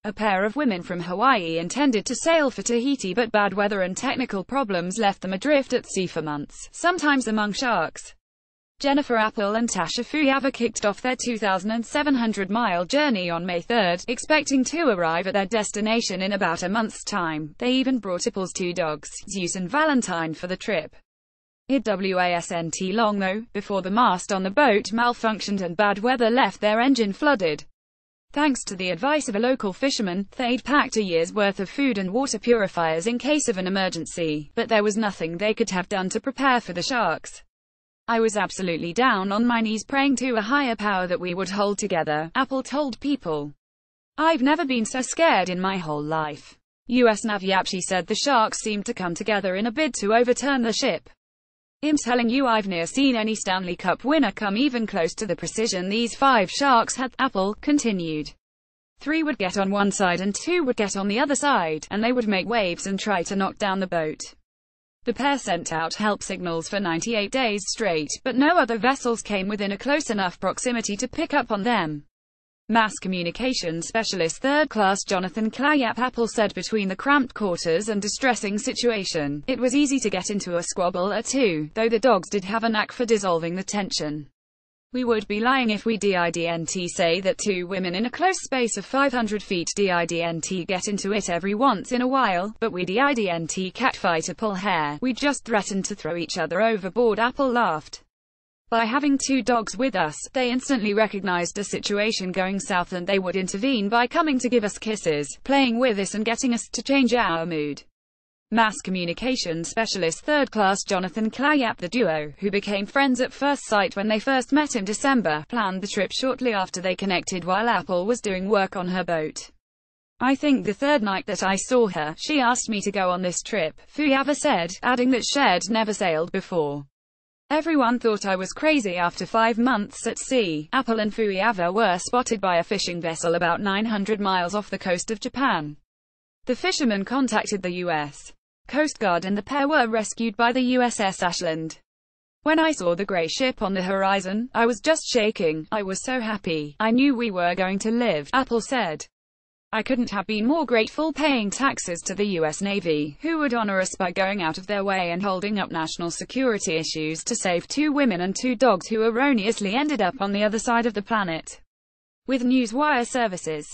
A pair of women from Hawaii intended to sail for Tahiti, but bad weather and technical problems left them adrift at sea for months, sometimes among sharks. Jennifer Apple and Tasha Fuyava kicked off their 2,700-mile journey on May 3, expecting to arrive at their destination in about a month's time. They even brought Apple's two dogs, Zeus and Valentine, for the trip. It wasn't long though, before the mast on the boat malfunctioned and bad weather left their engine flooded. Thanks to the advice of a local fisherman, they'd packed a year's worth of food and water purifiers in case of an emergency, but there was nothing they could have done to prepare for the sharks. I was absolutely down on my knees praying to a higher power that we would hold together, Apple told People. I've never been so scared in my whole life. US Navy Apshi said the sharks seemed to come together in a bid to overturn the ship. I'm telling you, I've never seen any Stanley Cup winner come even close to the precision these 5 sharks had, Apple continued. 3 would get on one side and 2 would get on the other side, and they would make waves and try to knock down the boat. The pair sent out help signals for 98 days straight, but no other vessels came within a close enough proximity to pick up on them. Mass communication specialist third class Jonathan Clayap Apple said between the cramped quarters and distressing situation, it was easy to get into a squabble or two, though the dogs did have a knack for dissolving the tension. We would be lying if we didn't say that 2 women in a close space of 500 feet didn't get into it every once in a while, but we didn't catfight or pull hair, we just threatened to throw each other overboard, Apple laughed. By having 2 dogs with us, they instantly recognized a situation going south and they would intervene by coming to give us kisses, playing with us and getting us to change our mood. Mass communication specialist third class Jonathan Clayap, the duo, who became friends at first sight when they first met in December, planned the trip shortly after they connected while Apple was doing work on her boat. I think the third night that I saw her, she asked me to go on this trip, Fuyava said, adding that she'd never sailed before. Everyone thought I was crazy. After 5 months at sea, Apple and Fuyava were spotted by a fishing vessel about 900 miles off the coast of Japan. The fishermen contacted the U.S. Coast Guard and the pair were rescued by the USS Ashland. When I saw the grey ship on the horizon, I was just shaking. I was so happy. I knew we were going to live, Apple said. I couldn't have been more grateful, paying taxes to the U.S. Navy, who would honor us by going out of their way and holding up national security issues to save 2 women and 2 dogs who erroneously ended up on the other side of the planet. With Newswire Services.